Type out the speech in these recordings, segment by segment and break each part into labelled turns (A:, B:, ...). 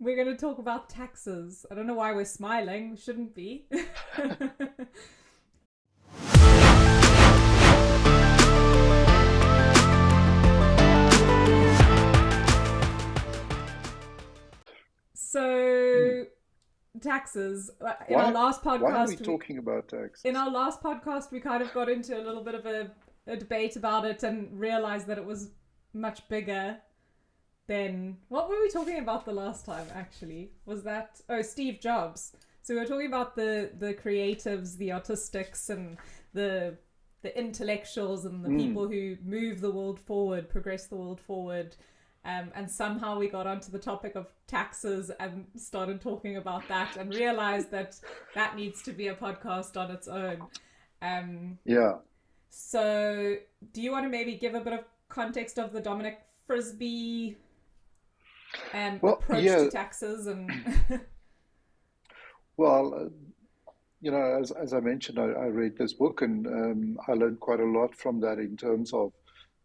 A: We're going to talk about taxes. I don't know why we're smiling. We shouldn't be. So, taxes. In our
B: Why
A: last
B: why are we
A: podcast,
B: talking about
A: in
B: taxes?
A: our last podcast, we kind of got into a little bit of a debate about it and realized that it was much bigger than what were we talking about the last time. Actually, was that Steve Jobs? So we were talking about the creatives, the artistics, and the the intellectuals and the
B: Mm,
A: people who move the world forward, progress the world forward. And somehow we got onto the topic of taxes and started talking about that and realized that that needs to be a podcast on its own. Um,
B: yeah.
A: so, do you want to maybe give a bit of context of the Dominic Frisby
B: Well,
A: approach to
B: yeah.
A: taxes and
B: Well, as I mentioned, I read this book and I learned quite a lot from that in terms of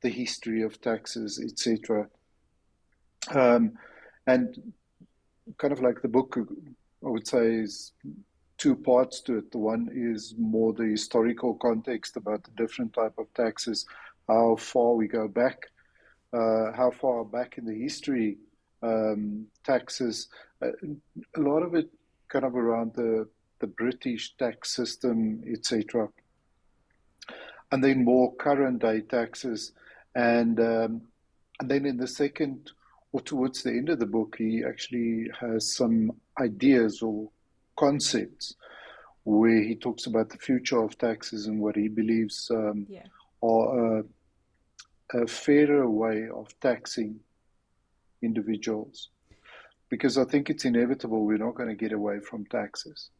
B: the history of taxes, etc. Um, and kind of like the book, I would say, is two parts to it. The one is more the historical context about the different type of taxes, how far we go back, how far back in the history taxes, uh, a lot of it kind of around the British tax system, etc., and then more current day taxes, and then in the second or towards the end of the book, he actually has some ideas or concepts where he talks about the future of taxes and what he believes
A: yeah.
B: are a fairer way of taxing individuals. Because I think it's inevitable we're not going to get away from taxes.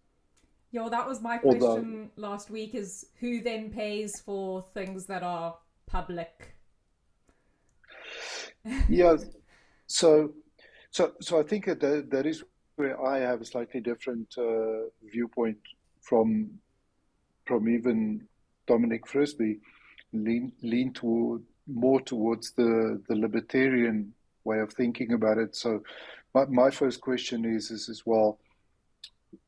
A: Yo, that was my
B: Although,
A: question last week is who then pays for things that are public?
B: yeah, so so I think that is where I have a slightly different viewpoint from from even Dominic Frisby, lean toward more towards the libertarian way of thinking about it. So my first question is as well,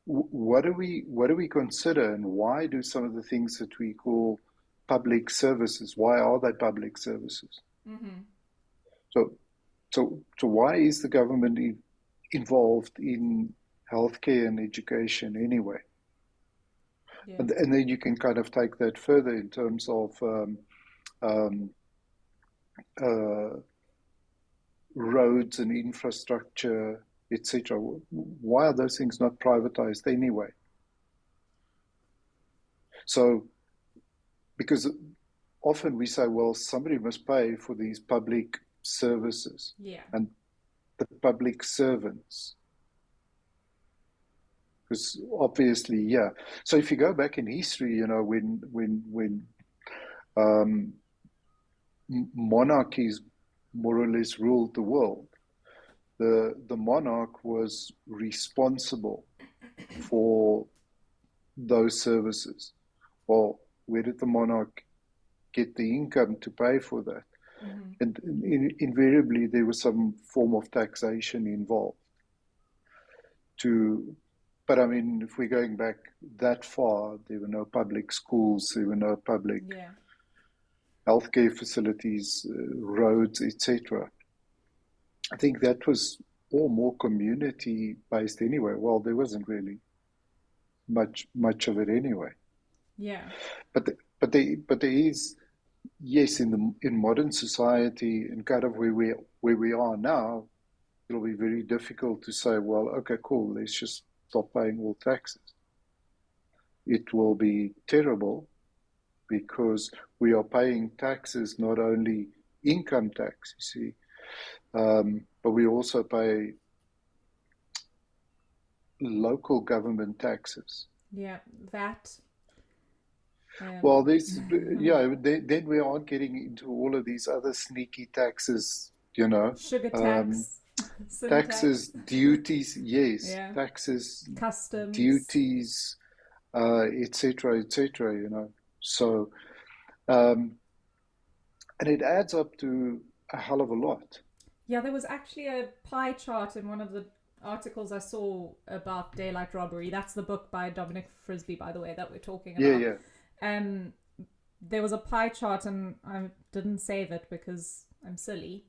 B: what do we consider and why do some of the things that we call public services, why are they public services?
A: Mm-hmm.
B: So so why is the government involved in healthcare and education anyway?
A: Yeah.
B: And then you can kind of take that further in terms of um, uh, roads and infrastructure, etc. Why are those things not privatized anyway? So, because often we say, well, somebody must pay for these public services
A: Yeah.
B: and the public servants, because obviously, yeah. So if you go back in history, when um, monarchies more or less ruled the world, the monarch was responsible for those services. Well, where did the monarch get the income to pay for that?
A: Mm-hmm.
B: And invariably, there was some form of taxation involved. To, but I mean, if we're going back that far, there were no public schools, there were no public
A: Yeah.
B: healthcare facilities, roads, etc. I think that was all more community based anyway. Well, there wasn't really much of it anyway.
A: Yeah.
B: But there is, yes, in modern society and kind of where we are now, it'll be very difficult to say, well, okay, cool, let's just stop paying all taxes. It will be terrible because we are paying taxes, not only income tax, you see, but we also pay local government taxes.
A: Yeah. That.
B: Well,
A: Um,
B: there's, yeah, then we are getting into all of these other sneaky taxes,
A: sugar
B: um,
A: tax, sin
B: taxes,
A: tax.
B: duties, yes,
A: Yeah.
B: taxes,
A: Customs.
B: duties, etc., etc., So, um, and it adds up to a hell of a lot.
A: Yeah, there was actually a pie chart in one of the articles I saw about daylight robbery. That's the book by Dominic Frisby, by the way, that we're talking
B: Yeah,
A: about.
B: yeah.
A: Um, there was a pie chart, and I didn't save it because I'm silly,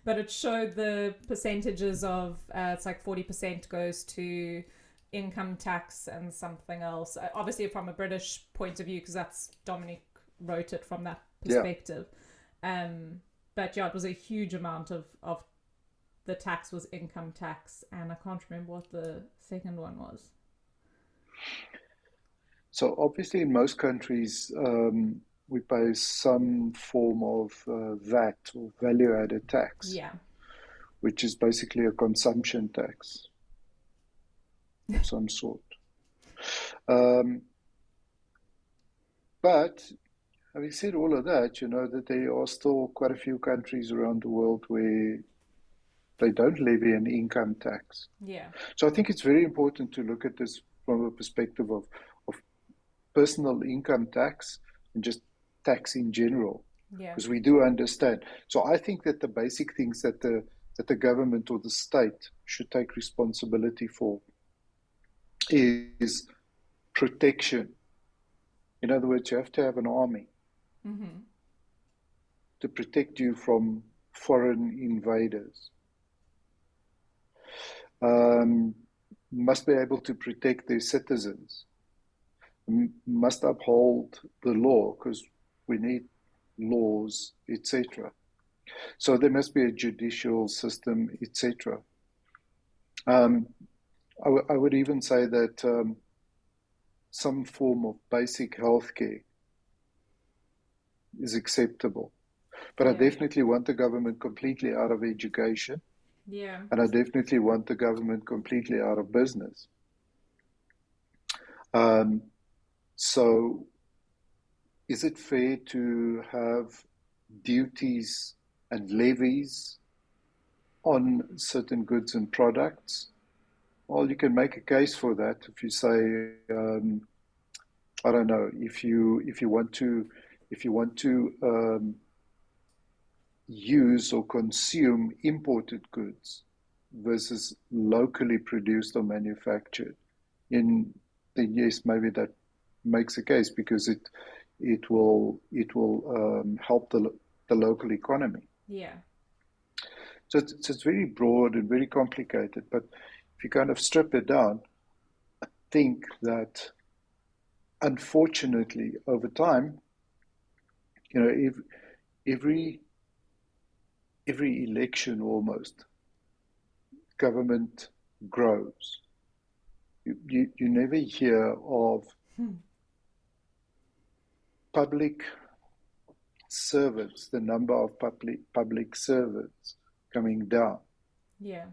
A: but it showed the percentages of it's like 40% goes to income tax and something else. Obviously, from a British point of view, because that's Dominic wrote it from that
B: Yeah.
A: perspective. But yeah, it was a huge amount of the tax was income tax, and I can't remember what the second one was.
B: So obviously, in most countries, we pay some form of VAT or value-added tax,
A: Yeah,
B: which is basically a consumption tax of some sort. Um, but having said all of that, you know that there are still quite a few countries around the world where they don't levy an income tax.
A: yeah,
B: So I think it's very important to look at this from a perspective of personal income tax and just tax in general,
A: yeah,
B: because we do understand. So I think that the basic things that the government or the state should take responsibility for is protection. In other words, you have to have an army
A: mm-hmm.
B: to protect you from foreign invaders. Um, must be able to protect their citizens. Must uphold the law because we need laws, etc. So there must be a judicial system, etc. Um, I would even say that some form of basic healthcare is acceptable. But I
A: Yeah,
B: definitely want the government completely out of education,
A: yeah,
B: and I definitely want the government completely out of business. Um, so, is it fair to have duties and levies on certain goods and products? Well, you can make a case for that if you say, I don't know, if you want to use or consume imported goods versus locally produced or manufactured, in then yes, maybe that makes a case because it will help the local economy.
A: yeah,
B: So it's very broad and very complicated. But if you kind of strip it down, I think that unfortunately over time, you know, if every every election almost government grows. You never hear of
A: hmm.
B: public servants, the number of public servants coming down.
A: Yeah,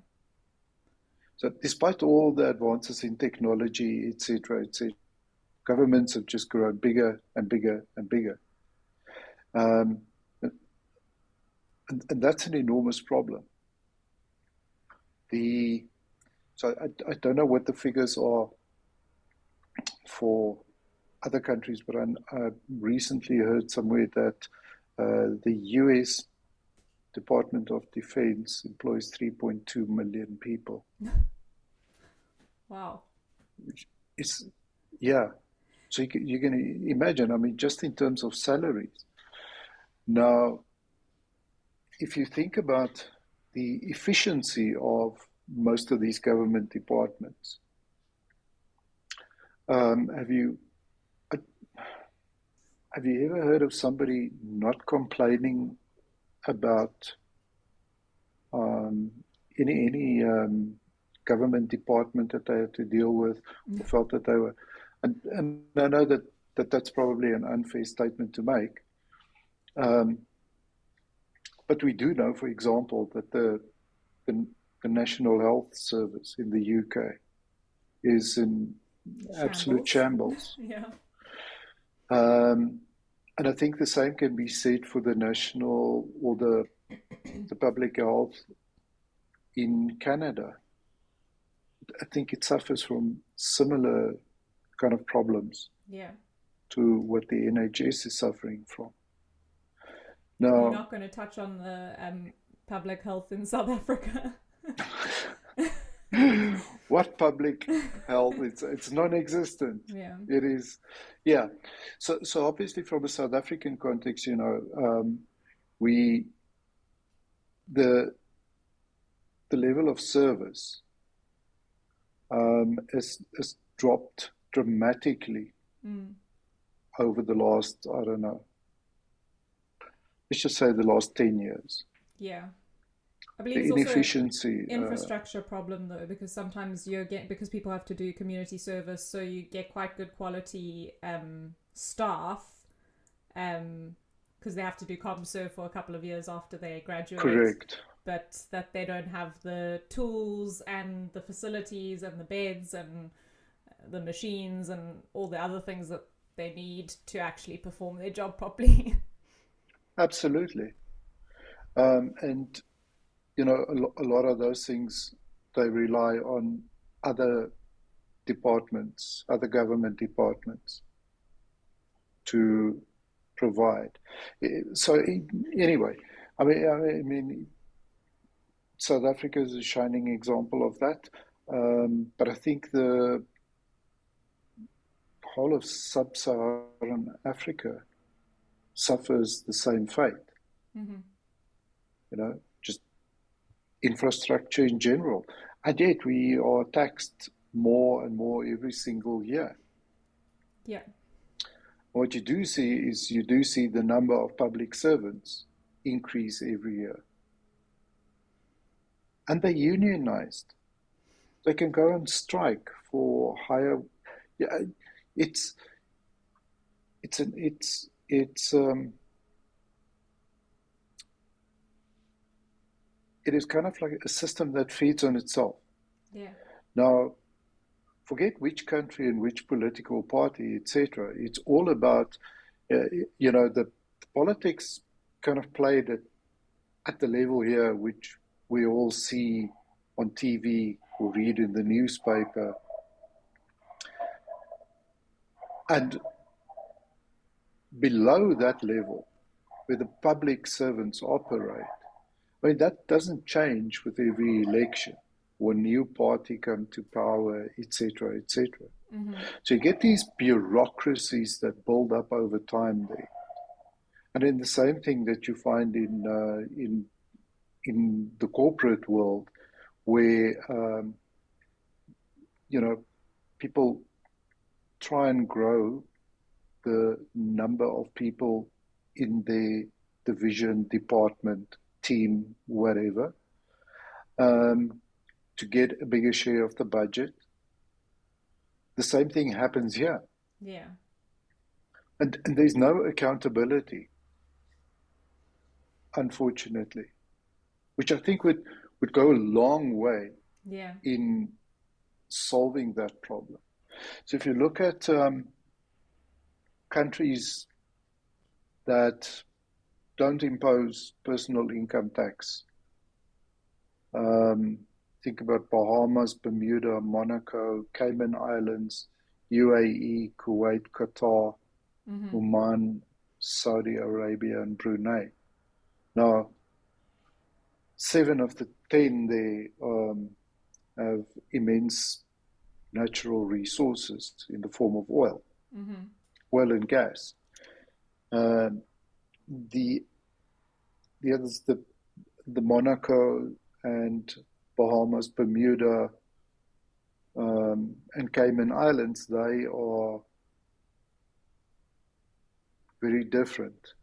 B: So despite all the advances in technology, etc., governments have just grown bigger and bigger and bigger. Um, and that's an enormous problem. The so I don't know what the figures are for other countries, but I recently heard somewhere that the US Department of Defense employs 3.2 million people.
A: wow,
B: Which is, yeah. So you can imagine, I mean, just in terms of salaries. Now, if you think about the efficiency of most of these government departments, um, have you uh, have you ever heard of somebody not complaining about um, any government department that they had to deal with or felt that they were, and I know that's probably an unfair statement to make, um, but we do know, for example, that the, the National Health Service in the UK is in absolute
A: shambles.
B: shambles.
A: Yeah,
B: Um, and I think the same can be said for the national or the public health in Canada. I think it suffers from similar kind of problems
A: yeah.
B: to what the NHS is suffering from.
A: You're
B: Now,
A: not going to touch on the public health in South Africa.
B: what public health? It's non-existent.
A: Yeah.
B: It is, yeah. So obviously from a South African context, we the the level of service has dropped dramatically
A: Mm.
B: over the last, I don't know, let's just say the last 10 years.
A: Yeah. I believe
B: The
A: it's also an
B: inefficiency,
A: infrastructure problem though, because sometimes because people have to do community service, so you get quite good quality staff, because they have to do ComServe for a couple of years after they graduate,
B: correct,
A: but that they don't have the tools and the facilities and the beds and the machines and all the other things that they need to actually perform their job properly.
B: absolutely. And a lot of those things, they rely on other departments, other government departments to provide. So anyway, I mean, South Africa is a shining example of that. But I think the whole of sub-Saharan Africa suffers the same fate.
A: Mm-hmm.
B: Just infrastructure in general. And yet we are taxed more and more every single year.
A: Yeah.
B: What you do see is you do see the number of public servants increase every year. And they're unionized. They can go and strike for higher. Yeah, it's it's an it's it is kind of like a system that feeds on itself.
A: Yeah.
B: Now, forget which country and which political party, etc. It's all about, the politics kind of played at the level here, which we all see on TV or read in the newspaper. And below that level, where the public servants operate, I mean, that doesn't change with every election or new party come to power, etc., etc.
A: Mm-hmm.
B: So you get these bureaucracies that build up over time there, and then the same thing that you find in the corporate world, where people try and grow the number of people in their division, department, team, whatever, to get a bigger share of the budget. The same thing happens here.
A: Yeah.
B: And there's no accountability, unfortunately, which I think would go a long way
A: Yeah.
B: in solving that problem. So if you look at countries that don't impose personal income tax, think about Bahamas, Bermuda, Monaco, Cayman Islands, UAE, Kuwait, Qatar,
A: Mm-hmm.
B: Oman, Saudi Arabia, and Brunei. Now, 7 of the 10 there have immense natural resources in the form of oil,
A: Mm-hmm.
B: oil and gas. The others, the Monaco and Bahamas, Bermuda, and Cayman Islands, they are very different.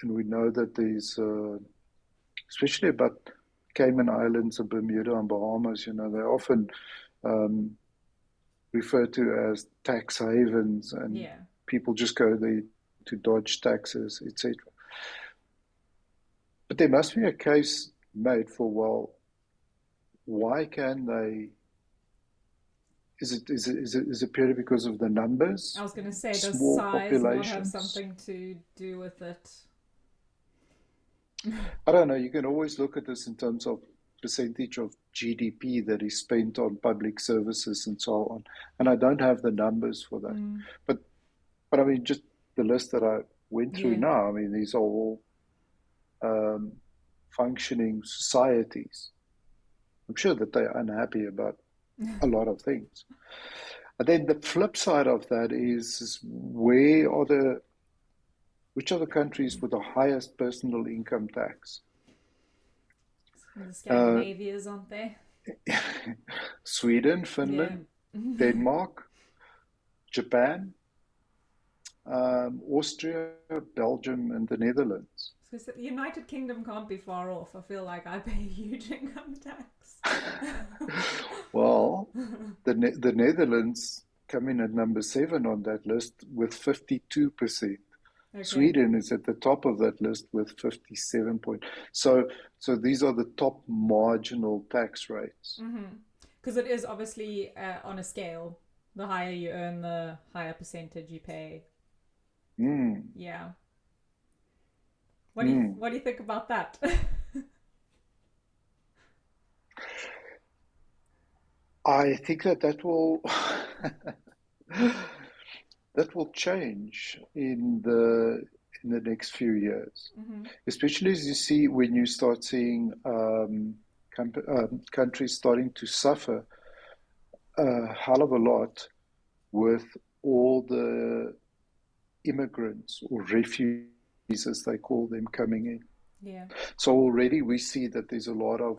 B: And we know that there's, especially about Cayman Islands and Bermuda and Bahamas, they're often referred to as tax havens, and
A: Yeah.
B: people just go there to dodge taxes, etc. But there must be a case made for, well, why can they? Is it purely because of the numbers?
A: I was going to say, does
B: Small
A: size not have
B: populations?
A: something to do with it?
B: I don't know. You can always look at this in terms of percentage of GDP that is spent on public services and so on. And I don't have the numbers for that.
A: Mm.
B: But I mean, just the list that I went through
A: Yeah.
B: now, I mean, these are all functioning societies. I'm sure that they're unhappy about a lot of things. And then the flip side of that is which are the countries with the highest personal income tax?
A: The
B: Uh,
A: Scandinavias, aren't they?
B: Sweden,
A: Yeah.
B: Finland, Denmark, Japan, Austria, Belgium, and the Netherlands.
A: So the United Kingdom can't be far off. I feel like I pay a huge income tax.
B: Well, the Netherlands come in at number 7 on that list with 52%.
A: Okay.
B: Sweden is at the top of that list with 57 point. So these are the top marginal tax rates.
A: Because it is obviously on a scale. The higher you earn, the higher percentage you pay.
B: Mm,
A: Yeah.
B: mm.
A: What do you think about that?
B: I think that will that will change in the next few years,
A: Hmm.
B: especially as you see when you start seeing countries starting to suffer a hell of a lot with all the immigrants or refugees, as they call them, coming in.
A: Yeah.
B: So already we see that there's a lot of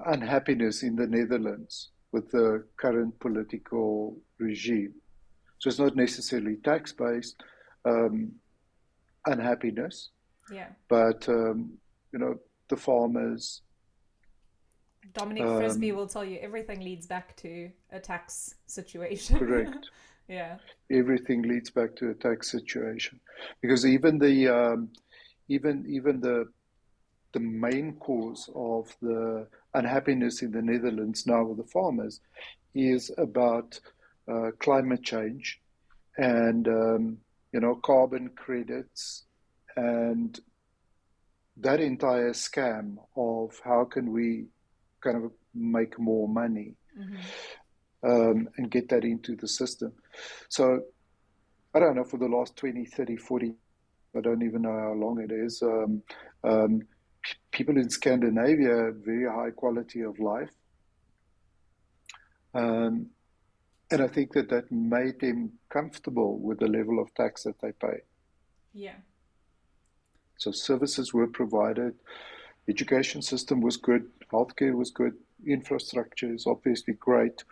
B: unhappiness in the Netherlands with the current political regime. So it's not necessarily tax based um, unhappiness,
A: Yeah.
B: but you know the farmers.
A: Dominic Frisby
B: Um,
A: will tell you everything leads back to a tax situation.
B: correct.
A: Yeah.
B: Everything leads back to a tax situation because even the main cause of the unhappiness in the Netherlands now with the farmers is about climate change and carbon credits and that entire scam of how can we kind of make more money
A: Hmm.
B: and get that into the system. So I don't know, for the last 20, 30, 40, I don't even know how long it is. Um, People in Scandinavia have very high quality of life. Um, and I think that that made them comfortable with the level of tax that they pay.
A: Yeah.
B: So services were provided, education system was good, healthcare was good, infrastructure is obviously great.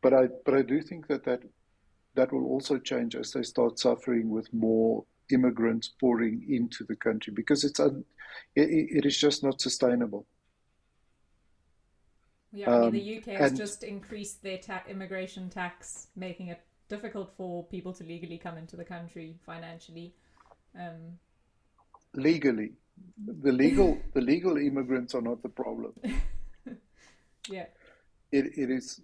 B: But I do think that will also change as they start suffering with more immigrants pouring into the country because it is just not sustainable.
A: Yeah. I mean, the UK has
B: And
A: just increased their immigration tax, making it difficult for people to legally come into the country financially. Um,
B: legally, the legal immigrants are not the problem.
A: yeah.
B: It is,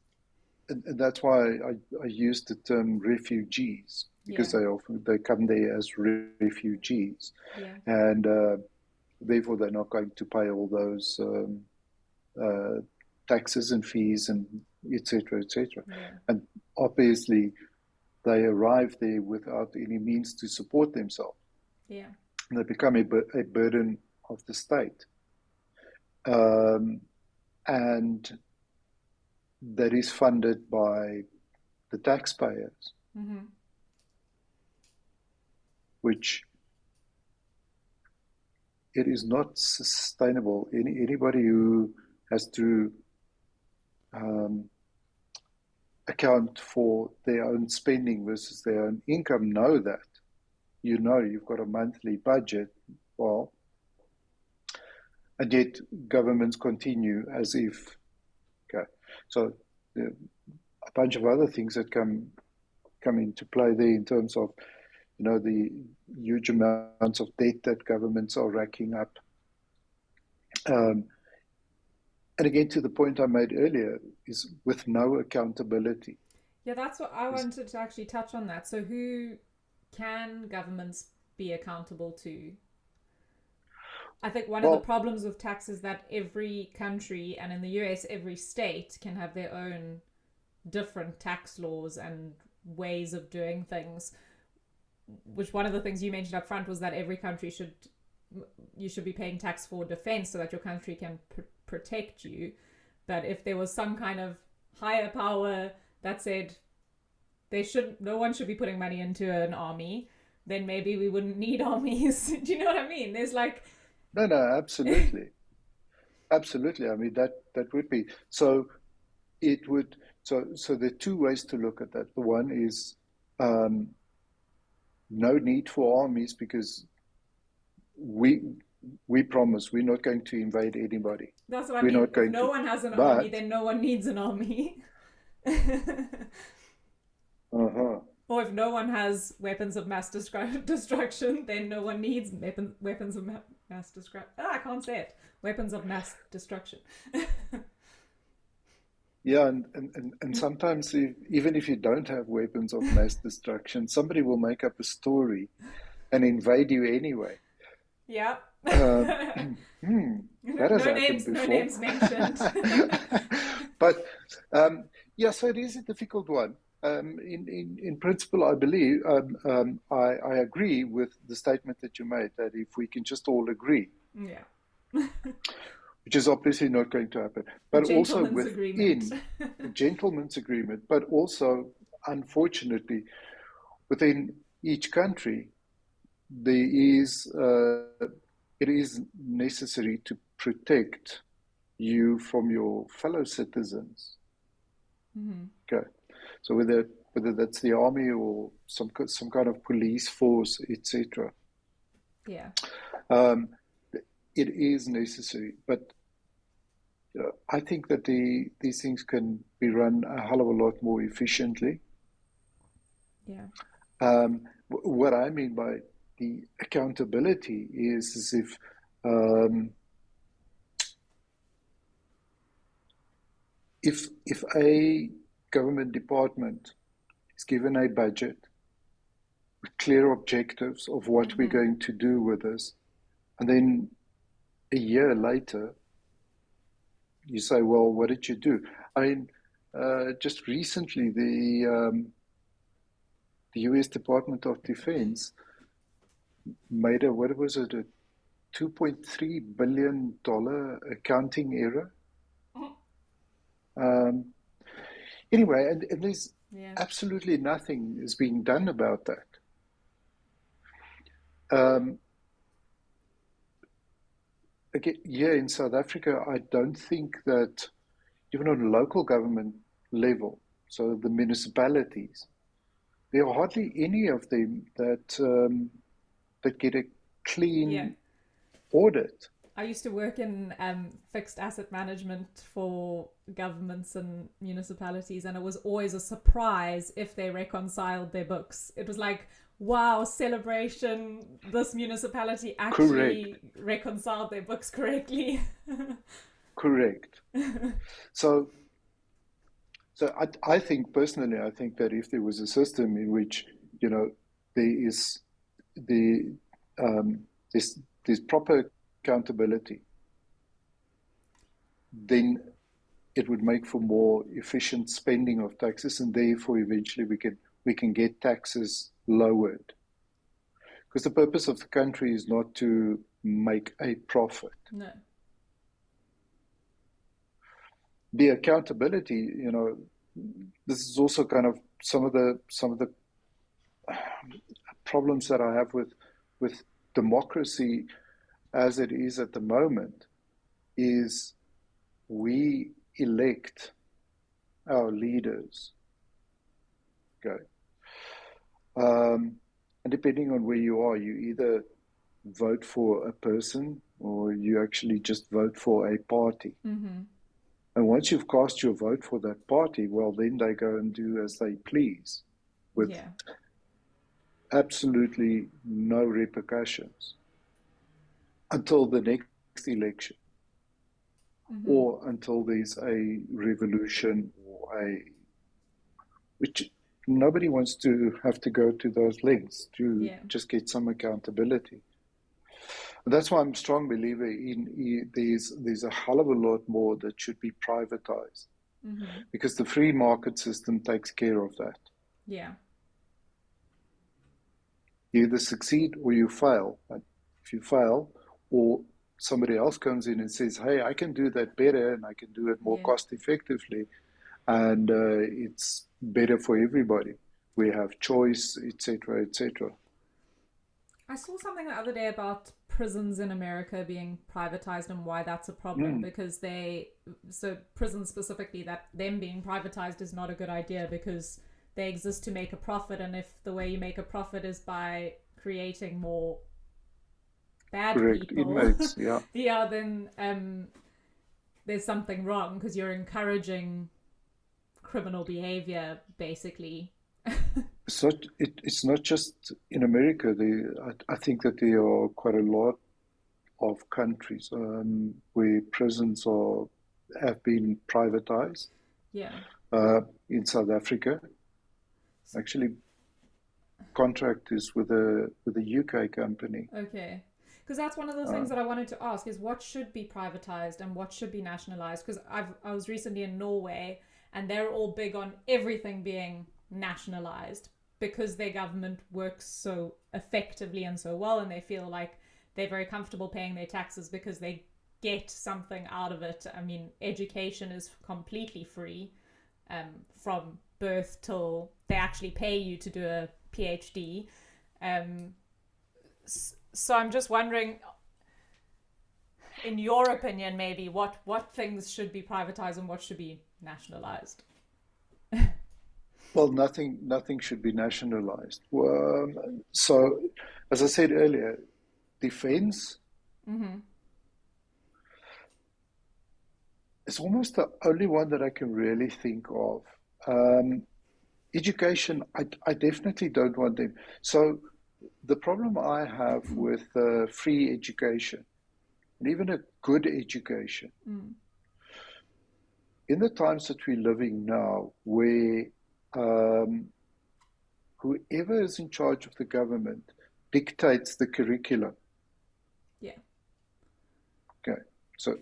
B: and that's why I use the term refugees because
A: Yeah.
B: they come there as refugees,
A: Yeah.
B: and therefore they're not going to pay all those uh, taxes and fees and etc. etc.
A: Yeah.
B: And obviously they arrive there without any means to support themselves.
A: Yeah.
B: And they become a burden of the state. Um, and that is funded by the taxpayers,
A: Hmm.
B: which it is not sustainable. Anybody who has to um, account for their own spending versus their own income know that. You know you've got a monthly budget, well, and yet governments continue as if, okay. So a bunch of other things that come into play there in terms of the huge amounts of debt that governments are racking up. Um, and again, to the point I made earlier, is with no accountability.
A: Yeah, that's what I
B: Is
A: wanted to actually touch on that. So, who can governments be accountable to? I think one of the
B: well,
A: problems with tax is that every country, and in the US, every state can have their own different tax laws and ways of doing things. Which one of the things you mentioned up front was that every country should you should be paying tax for defense so that your country can protect you. But if there was some kind of higher power that said no one should be putting money into an army, then maybe we wouldn't need armies. Do you know what I mean? There's like,
B: No, no, absolutely. Absolutely. I mean, that would be. So it would, so there are two ways to look at that. The one is um, no need for armies because we we promise we're not going to invade anybody.
A: that's what I
B: We're
A: mean.
B: not
A: If
B: going
A: no
B: to.
A: one has an army,
B: But,
A: then no one needs an army.
B: uh-huh.
A: Or if no one has weapons of mass destruction, then no one needs weapons of mass destruction. I can't say it. Weapons of mass destruction.
B: Yeah, and sometimes even if you don't have weapons of mass destruction, somebody will make up a story and invade you anyway.
A: Yeah.
B: Um, hmm, that has
A: No
B: happened
A: names. No
B: before.
A: names mentioned.
B: But yeah, so it is a difficult one. In principle, I believe I agree with the statement that you made that if we can just all agree,
A: Yeah.
B: which is obviously not going to happen,
A: A
B: but also
A: gentleman's agreement.
B: within a gentleman's agreement, but also, unfortunately, within each country, there is it is necessary to protect you from your fellow citizens.
A: Mm-hmm.
B: Okay, so whether that's the army or some kind of police force, etc.
A: Yeah.
B: Um, it is necessary, but I think that these things can be run a hell of a lot more efficiently.
A: Yeah.
B: What I mean by the accountability is as if um, if a government department is given a budget with clear objectives of what we're
A: Mm-hmm.
B: going to do with this, and then a year later you say, "Well, what did you do?" I mean, just recently the U.S. Department of Defense made a what was it a $2.3 billion accounting error. Um, anyway, and there's
A: Yeah.
B: absolutely nothing is being done about that. Um, again, yeah, in South Africa, I don't think that even on local government level, so the municipalities, there are hardly any of them that get a
A: Yeah.
B: clean audit.
A: I used to work in fixed asset management for governments and municipalities, and it was always a surprise if they reconciled their books. It was like, wow, celebration, this municipality
B: Correct,
A: actually reconciled their books correctly.
B: correct. So, I think personally, I think that if there was a system in which you know there is the this there's proper accountability, then it would make for more efficient spending of taxes, and therefore eventually we can get taxes lowered. Because the purpose of the country is not to make a profit.
A: No.
B: The accountability, this is also kind of some of the problems that I have with democracy as it is at the moment is we elect our leaders. Okay. And depending on where you are, you either vote for a person or you actually just vote for a party.
A: Mm-hmm.
B: And once you've cast your vote for that party, well, then they go and do as they please with
A: Yeah.
B: absolutely no repercussions until the next election
A: Mm-hmm.
B: or until there's a revolution which nobody wants to have to go to those lengths to
A: Yeah.
B: just get some accountability. And that's why I'm a strong believer in there's a hell of a lot more that should be privatized
A: Mm-hmm.
B: because the free market system takes care of that.
A: Yeah.
B: You either succeed or you fail. And if you fail, or somebody else comes in and says, hey, I can do that better and I can do it more
A: Yeah.
B: cost effectively, and it's better for everybody. We have choice, etc., etc.
A: I saw something the other day about prisons in America being privatized and why that's a problem,
B: Mm,
A: because so prisons specifically, that them being privatized is not a good idea because they exist to make a profit, and if the way you make a profit is by creating more bad
B: correct.
A: people,
B: Inmates, yeah.
A: yeah, then there's something wrong because you're encouraging criminal behavior basically.
B: It's not just in America. I think that there are quite a lot of countries where prisons have been privatized.
A: Yeah.
B: Uh, in South Africa, actually, contract is with a UK company.
A: Okay. Because that's one of the
B: Uh,
A: things that I wanted to ask is what should be privatized and what should be nationalized. Because I was recently in Norway and they're all big on everything being nationalized because their government works so effectively and so well, and they feel like they're very comfortable paying their taxes because they get something out of it. I mean, education is completely free from birth till they actually pay you to do a PhD. Um, so I'm just wondering, in your opinion, maybe what things should be privatized and what should be nationalized.
B: well, nothing should be nationalized. So, as I said earlier, defense
A: Mm-hmm.
B: is almost the only one that I can really think of. Um, Education, I definitely don't want them. So, the problem I have with free education, and even a good education,
A: Mm.
B: in the times that we're living now, where um, whoever is in charge of the government dictates the curriculum.
A: Yeah.
B: Okay, so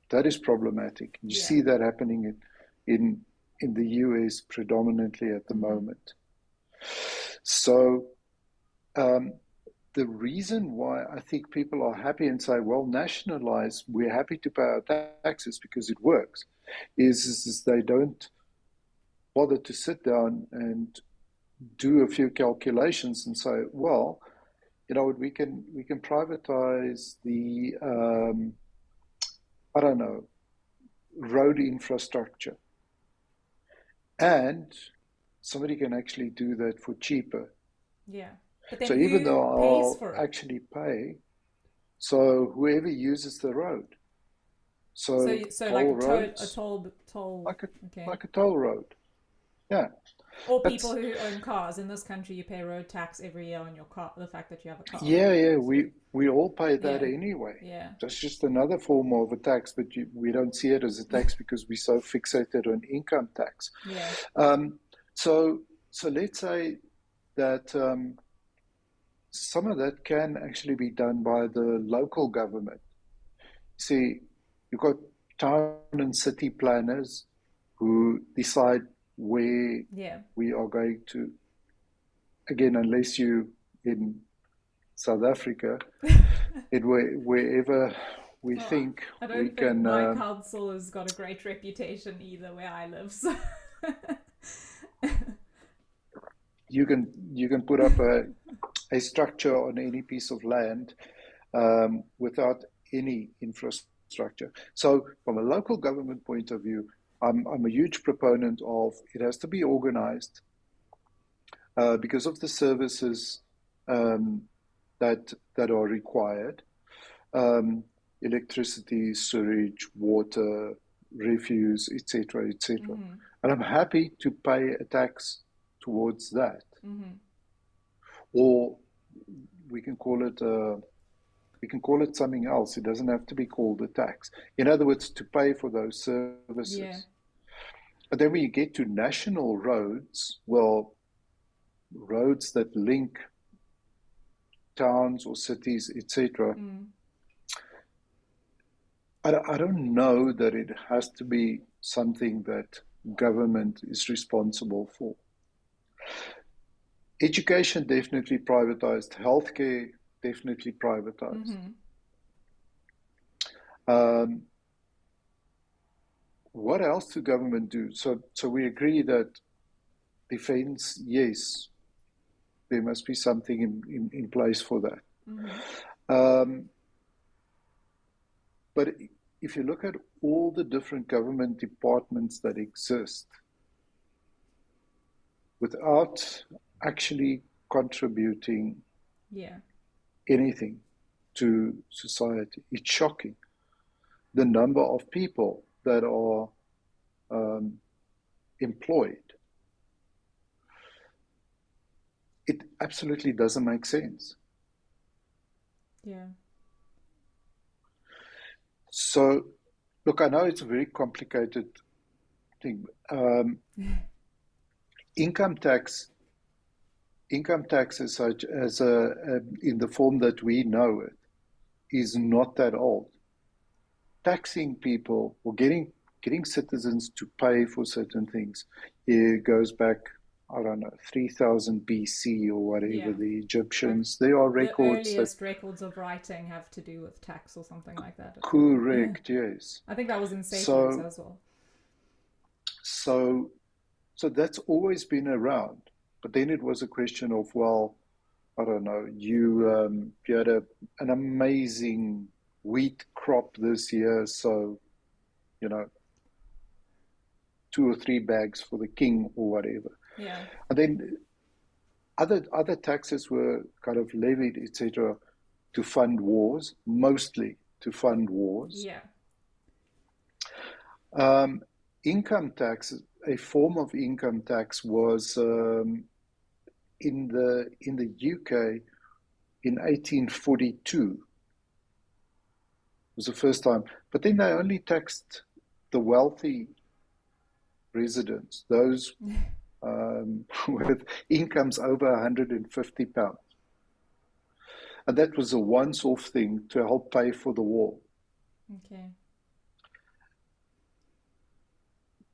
B: that is problematic. You
A: Yeah.
B: see that happening in in the US predominantly at the
A: Mm-hmm.
B: moment. So um, the reason why I think people are happy and say, well, nationalize, we're happy to pay our taxes because it works, is they don't bother to sit down and do a few calculations and say, well, you know what, we can privatize the I don't know, road infrastructure, and somebody can actually do that for cheaper.
A: Yeah. But
B: So
A: then
B: even
A: who
B: though
A: pays
B: I'll
A: for it?
B: actually pay, so whoever uses the road, so
A: So like
B: toll
A: a
B: roads,
A: toll.
B: like a
A: Okay.
B: like a toll road, yeah,
A: Or people
B: that's
A: who own cars. In this country, you pay road tax every year on your car. The fact that you have a car.
B: yeah.
A: So
B: We all pay that
A: yeah.
B: anyway.
A: Yeah.
B: That's just another form of a tax, but we don't see it as a tax because we're so fixated on income tax.
A: Yeah.
B: Um, so so let's say that some of that can actually be done by the local government. See, you've got town and city planners who decide where
A: Yeah.
B: we are going to, again, unless you in South Africa, wherever we
A: Well,
B: think
A: I
B: we
A: don't think
B: can,
A: my council has got a great reputation either where I live. So
B: you can put up a structure on any piece of land without any infrastructure. So, from a local government point of view, I'm a huge proponent of it has to be organized because of the services um, that are required, um, electricity, sewage, water, refuse, etc., etc.
A: mm-hmm.
B: And I'm happy to pay a tax towards that,
A: Mm-hmm.
B: or we can call it we can call it something else. It doesn't have to be called a tax. In other words, to pay for those
A: Yeah.
B: services. But then when you get to national roads, well, roads that link towns or cities, etc.,
A: Mm.
B: I don't know that it has to be something that government is responsible for. Education definitely privatized, healthcare definitely privatized.
A: Mm-hmm.
B: Um, what else do government do? So we agree that defense, yes, there must be something in place for that.
A: Mm-hmm.
B: Um, but if you look at all the different government departments that exist, without actually contributing
A: Yeah.
B: anything to society, it's shocking the number of people that are um, employed. It absolutely doesn't make sense.
A: Yeah.
B: So, look, I know it's a very complicated thing. Income tax, income tax as such, as in the form that we know it, is not that old. Taxing people or getting citizens to pay for certain things, it goes back, I don't know, 3000 BC or whatever.
A: Yeah.
B: The
A: Like
B: Egyptians, there are
A: the
B: records that
A: earliest records of writing have to do with tax or something like that.
B: correct, yes.
A: I think that was in settlers
B: So
A: as well.
B: so so that's always been around. But then it was a question of, well, I don't know, you had an amazing wheat crop this year, so you know, 2 or 3 bags for the king or whatever.
A: Yeah.
B: And then other taxes were kind of levied, etc., to fund wars, mostly to fund wars.
A: Yeah.
B: Um, income tax, a form of income tax, was in the UK in 1842. Was the first time, but then they only taxed the wealthy residents, those with incomes over £150. And that was a once off thing to help pay for the war.
A: Okay.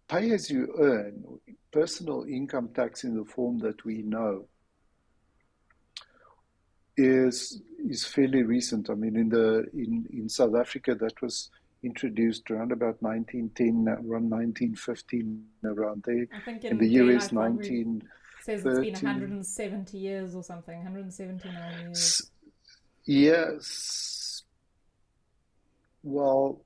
B: Pay as you earn, personal income tax in the form that we know, is fairly recent. I mean, in South Africa, that was introduced around about 1910, around 1915, around there.
A: I think
B: In the
A: in
B: US,
A: Daylight Library says it's been
B: 1930.
A: 170 years or something, 179 years.
B: Yes, well,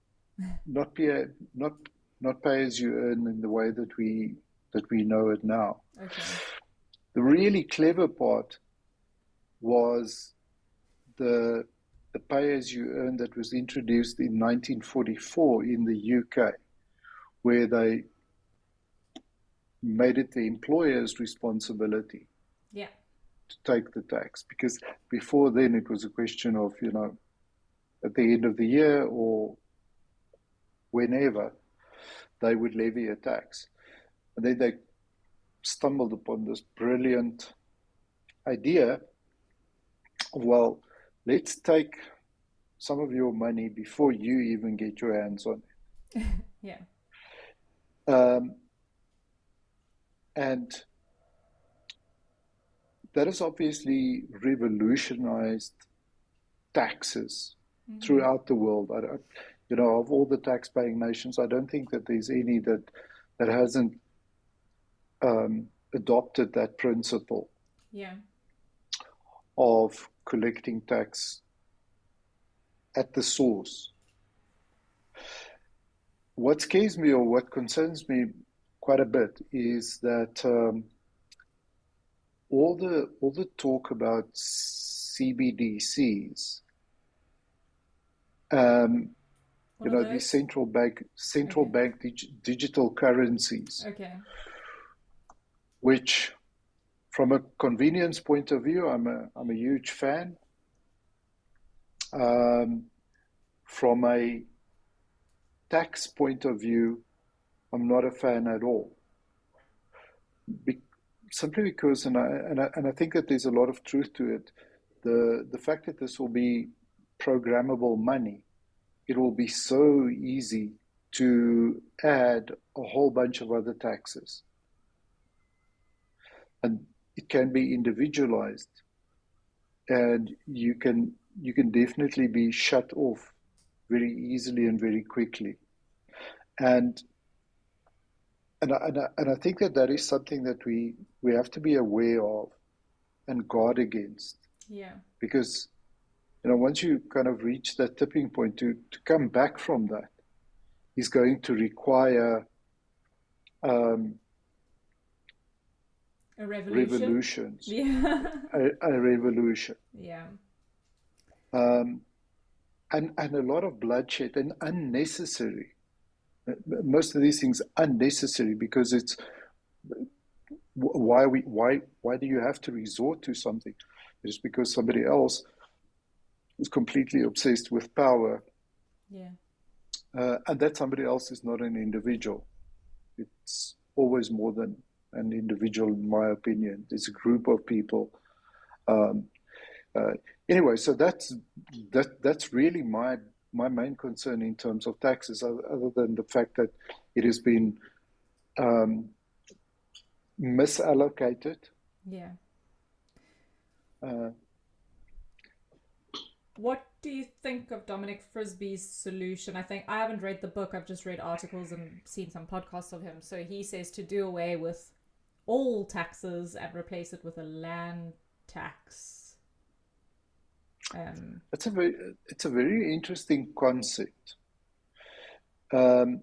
B: not pay, not not pay as you earn in the way that we know it now.
A: Okay.
B: The really clever part was the the pay as you earn that was introduced in 1944 in the UK, where they made it the employer's responsibility
A: Yeah.
B: to take the tax. Because before then it was a question of, at the end of the year or whenever they would levy a tax. And then they stumbled upon this brilliant idea of, well, let's take some of your money before you even get your hands on
A: Yeah.
B: it. And that has obviously revolutionized taxes
A: Mm-hmm.
B: throughout the world. Of all the tax-paying nations, I don't think that there's any that hasn't adopted that principle
A: Yeah.
B: of collecting tax at the source. What scares me or what concerns me quite a bit is that all the talk about CBDCs, um,
A: What are
B: these
A: those?
B: central
A: Okay.
B: bank digital currencies,
A: Okay.
B: which, from a convenience point of view, I'm a huge fan. Um, from a tax point of view, I'm not a fan at all. Be- Simply because, and I think that there's a lot of truth to it. The fact that this will be programmable money, it will be so easy to add a whole bunch of other taxes, and it can be individualized, and you can definitely be shut off very easily and very quickly. And I think that is something that we have to be aware of and guard against,
A: Yeah.
B: because once you kind of reach that tipping point, to come back from that is going to require
A: A revolution.
B: revolutions,
A: Yeah.
B: a revolution,
A: Yeah.
B: um, and a lot of bloodshed, and unnecessary. Most of these things unnecessary, because it's why do you have to resort to something? It's because somebody else is completely obsessed with power,
A: Yeah.
B: and that somebody else is not an individual. It's always more than an individual, in my opinion. It's a group of people. Um, uh, anyway, so that's really my main concern in terms of taxes, other than the fact that it has been um, misallocated.
A: Yeah.
B: Uh,
A: What do you think of Dominic Frisby's solution? I think I haven't read the book, I've just read articles and seen some podcasts of him. So he says to do away with all taxes and replace it with a land tax.
B: it's a very interesting concept. Um,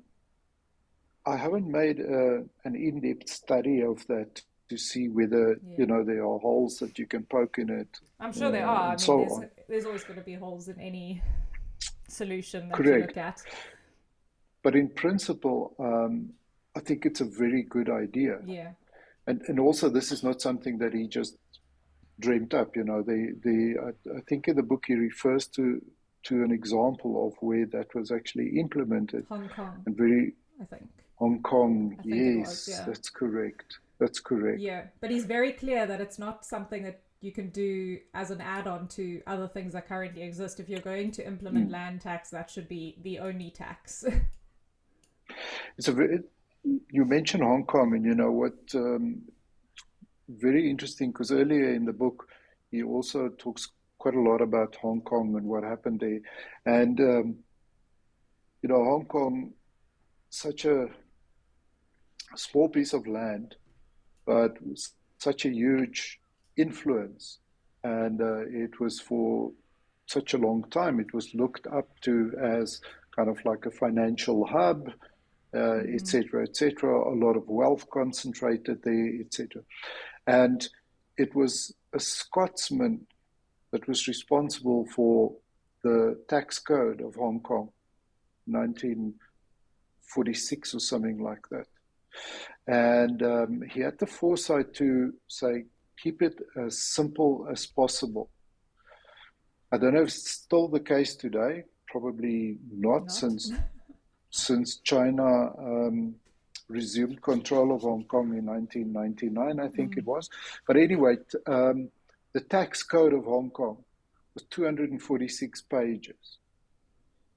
B: I haven't made an in-depth study of that to see whether
A: Yeah.
B: there are holes that you can poke in it,
A: I'm sure there are. I
B: and
A: mean,
B: so on.
A: there's always going to be holes in any solution that you
B: Correct.
A: look at.
B: But in principle, I think it's a very good idea.
A: Yeah.
B: And also, this is not something that he just dreamt up. I think in the book he refers to an example of where that was actually implemented.
A: Hong Kong,
B: And very
A: I think.
B: Hong Kong,
A: I think it was,
B: yes,
A: yeah.
B: that's correct. That's correct.
A: Yeah, but he's very clear that it's not something that you can do as an add-on to other things that currently exist. If you're going to implement land tax, that should be the only tax.
B: It's a very, you mentioned Hong Kong, and you know what? Very interesting, because earlier in the book, he also talks quite a lot about Hong Kong and what happened there. And Hong Kong, such a small piece of land, but such a huge influence. And it was for such a long time, it was looked up to as kind of like a financial hub, et cetera, et cetera. A lot of wealth concentrated there, et cetera. And it was a Scotsman that was responsible for the tax code of Hong Kong, 1946 or something like that. And he had the foresight to say, keep it as simple as possible. I don't know if it's still the case today. Probably not, since China resumed control of Hong Kong in 1999, I think it was. But anyway, the tax code of Hong Kong was 246 pages.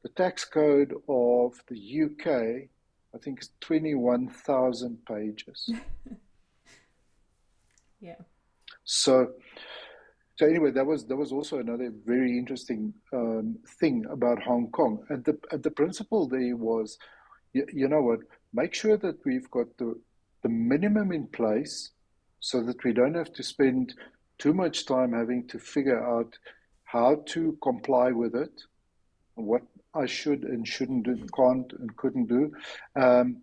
B: The tax code of the UK, I think, is 21,000 pages.
A: Yeah.
B: So anyway, that was also another very interesting thing about Hong Kong, and the principle there was, you know what, make sure that we've got the minimum in place, so that we don't have to spend too much time having to figure out how to comply with it, what I should and shouldn't do, can't and couldn't do, and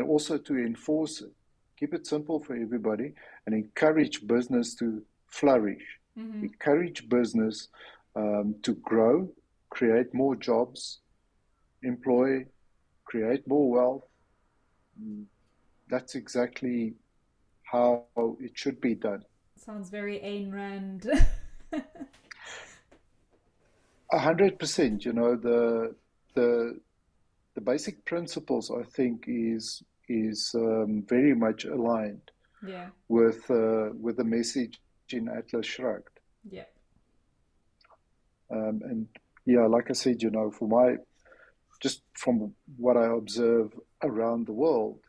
B: also to enforce it. Keep it simple for everybody, and encourage business to flourish. Encourage business to grow, create more jobs, employ, create more wealth. That's exactly how it should be done.
A: Sounds very Ayn Rand.
B: 100%. The basic principles, I think, is very much aligned.
A: Yeah.
B: With the message in Atlas Shrugged.
A: Yeah.
B: And yeah, like I said, just from what I observe around the world,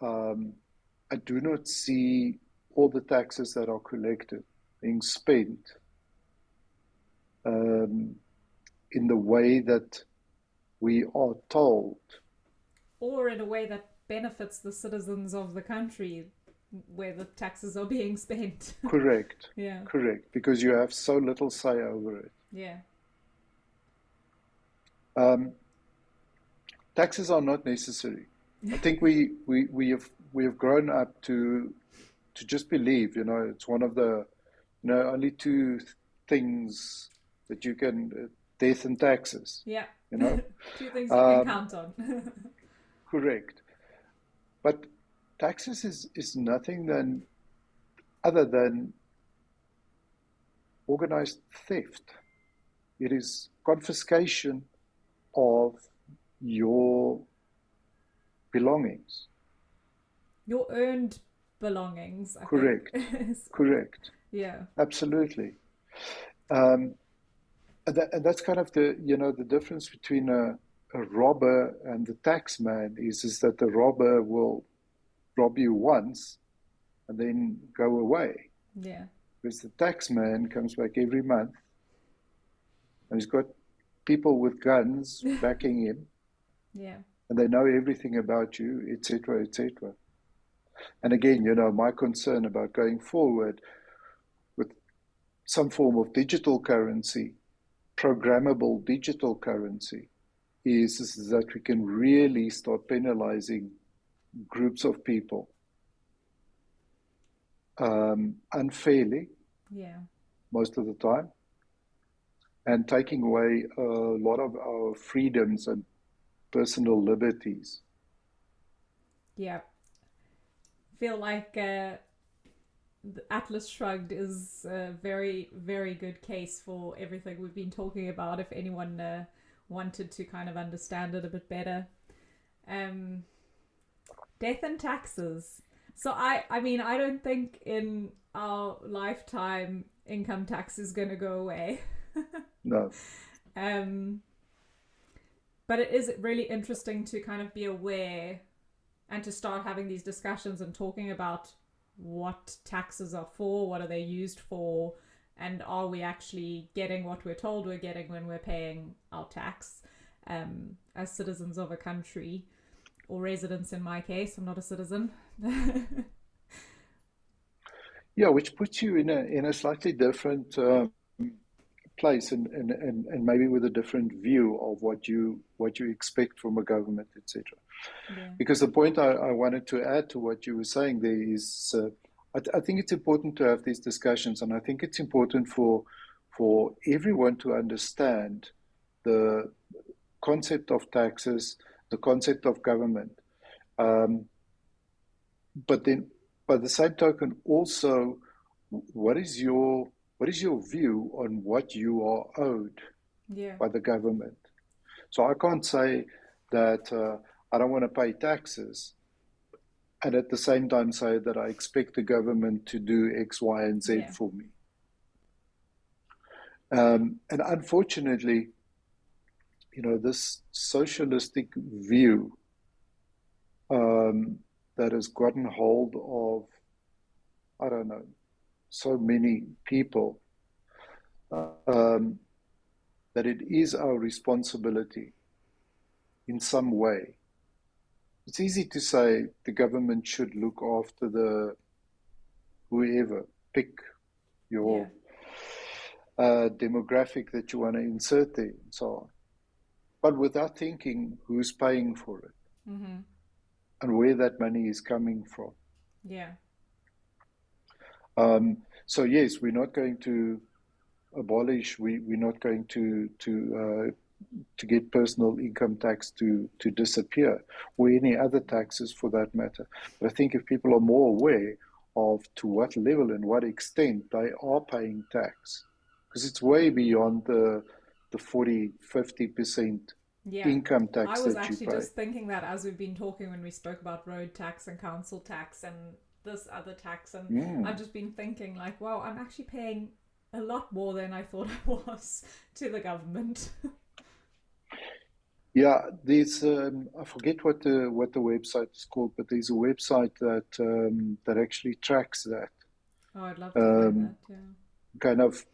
B: I do not see all the taxes that are collected being spent in the way that we are told.
A: Or in a way that benefits the citizens of the country where the taxes are being spent.
B: Correct,
A: Yeah.
B: correct, because you have so little say over it.
A: Yeah.
B: Um, Taxes are not necessary. I think we have grown up to just believe, it's one of the, only two things that you can, death and taxes,
A: Yeah.
B: you know.
A: Two things you can
B: Um,
A: count on.
B: Correct. But taxes is nothing other than organized theft. It is confiscation of your belongings.
A: Your earned belongings, I think.
B: Correct. Correct.
A: Yeah.
B: Absolutely. Um, and that's kind of the difference between a robber and the tax man is that the robber will rob you once and then go away.
A: Yeah.
B: Whereas the tax man comes back every month and he's got people with guns backing him
A: Yeah.
B: and they know everything about you, etc., etc. And again, my concern about going forward with some form of digital currency, programmable digital currency, is that we can really start penalizing groups of people unfairly
A: Yeah.
B: most of the time and taking away a lot of our freedoms and personal liberties.
A: Yeah. Feel like Atlas Shrugged is a very, very good case for everything we've been talking about. If anyone wanted to kind of understand it a bit better, um, death and taxes. So I mean, I don't think in our lifetime income tax is going to go away.
B: No.
A: um, but it is really interesting to kind of be aware and to start having these discussions and talking about what taxes are for, what are they used for, and are we actually getting what we're told we're getting when we're paying our tax as citizens of a country, or residents in my case. I'm not a citizen.
B: Yeah, which puts you in a slightly different place and maybe with a different view of what you expect from a government, etc.
A: Yeah.
B: Because the point I wanted to add to what you were saying there is, I think it's important to have these discussions, and I think it's important for everyone to understand the concept of taxes, the concept of government, um, but then by the same token, also, what is your view on what you are owed
A: Yeah.
B: by the government? So I can't say that I don't want to pay taxes and at the same time say that I expect the government to do X, Y, and Z
A: Yeah.
B: for me. And unfortunately, this socialistic view um, that has gotten hold of, I don't know, so many people, um, that it is our responsibility in some way. It's easy to say the government should look after the whoever, pick
A: Yeah.
B: your demographic that you want to insert there and so on. But without thinking who's paying for it
A: Mm-hmm.
B: and where that money is coming from.
A: Yeah.
B: So yes, we're not going to abolish. We're not going to get personal income tax to disappear, or any other taxes for that matter. But I think if people are more aware of to what level and what extent they are paying tax, because it's way beyond the 40-50%
A: Yeah.
B: income
A: I
B: tax
A: was
B: that you
A: actually
B: pay.
A: just thinking that as we've been talking when we spoke about road tax and council tax and this other tax, and I've
B: Mm.
A: just been thinking like, wow, I'm actually paying a lot more than I thought I was to the government.
B: Yeah, there's I forget what the website is called, but there's a website that actually tracks that.
A: Oh, I'd love to find
B: Um,
A: that. Yeah.
B: Kind of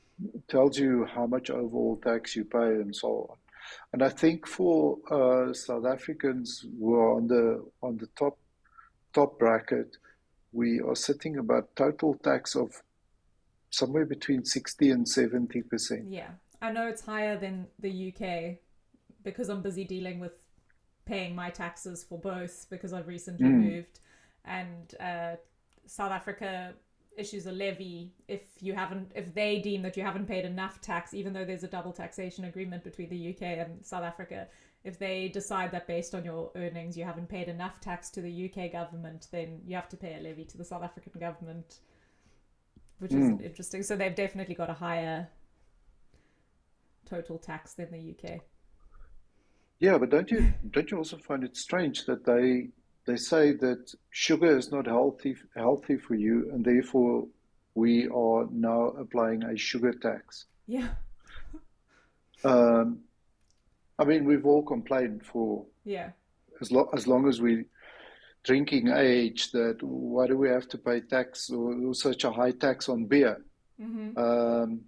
B: tells you how much overall tax you pay and so on. And I think for South Africans who are on the top bracket, we are sitting about total tax of somewhere between 60 and 70%.
A: Yeah. I know it's higher than the UK because I'm busy dealing with paying my taxes for both because I've recently
B: Mm,
A: moved, and South Africa issues a levy if they deem that you haven't paid enough tax, even though there's a double taxation agreement between the UK and South Africa. If they decide that based on your earnings you haven't paid enough tax to the UK government, then you have to pay a levy to the South African government, which is
B: mm.
A: interesting. So they've definitely got a higher total tax than the UK.
B: Yeah, but don't you also find it strange that they say that sugar is not healthy for you, and therefore we are now applying a sugar tax.
A: Yeah,
B: Um, I mean, we've all complained for
A: yeah,
B: as long as we drinking age that why do we have to pay tax or such a high tax on beer?
A: mm-hmm.
B: Um,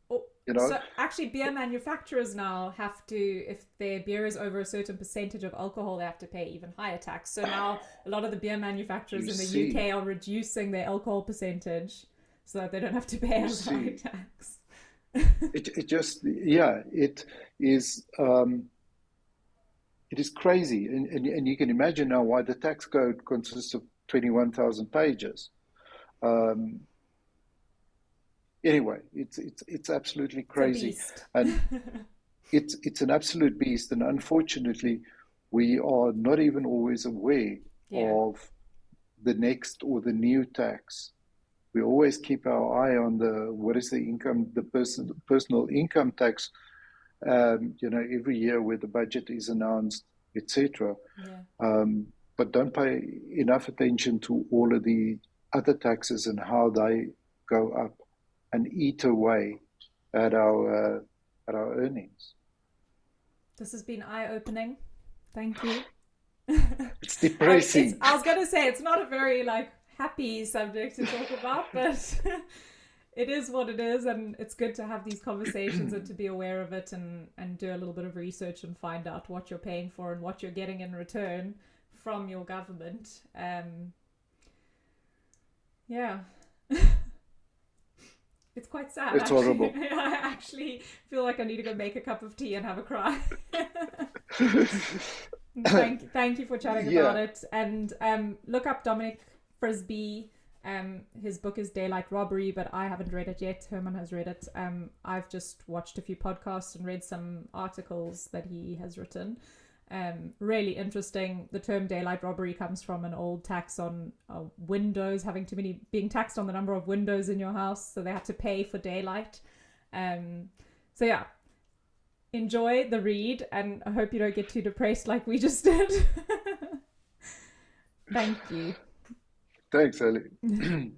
A: Oh,
B: you know,
A: so actually, beer manufacturers now have to, if their beer is over a certain percentage of alcohol, they have to pay even higher tax. So now a lot of the beer manufacturers
B: you
A: in the
B: see,
A: UK are reducing their alcohol percentage so that they don't have to pay
B: you
A: as high
B: see,
A: tax.
B: it just yeah, is um, it is crazy, and you can imagine now why the tax code consists of 21,000 pages. Um, anyway, it's absolutely
A: It's a
B: crazy,
A: beast.
B: and it's an absolute beast, and unfortunately, we are not even always aware
A: Yeah.
B: of the next or the new tax. We always keep our eye on the what is the income, the personal income tax, every year where the budget is announced, etc.
A: Yeah.
B: Um, but don't pay enough attention to all of the other taxes and how they go up and eat away at our earnings.
A: This has been eye-opening. Thank you.
B: It's
A: It's.
B: depressing.
A: I was gonna say it's not a very like happy subject to talk about, but it is what it is, and it's good to have these conversations and to be aware of it and do a little bit of research and find out what you're paying for and what you're getting in return from your government. Yeah. It's quite sad,
B: It's
A: actually.
B: horrible.
A: I actually feel like I need to go make a cup of tea and have a cry. Thank you for chatting about
B: Yeah.
A: it. And look up Dominic Frisby. His book is Daylight Robbery, but I haven't read it yet. Herman has read it. I've just watched a few podcasts and read some articles that he has written. Really interesting. The term daylight robbery comes from an old tax on windows, having too many, being taxed on the number of windows in your house, so they had to pay for daylight. So yeah, enjoy the read, and I hope you don't get too depressed like we just did. Thank you.
B: Thanks, Ali.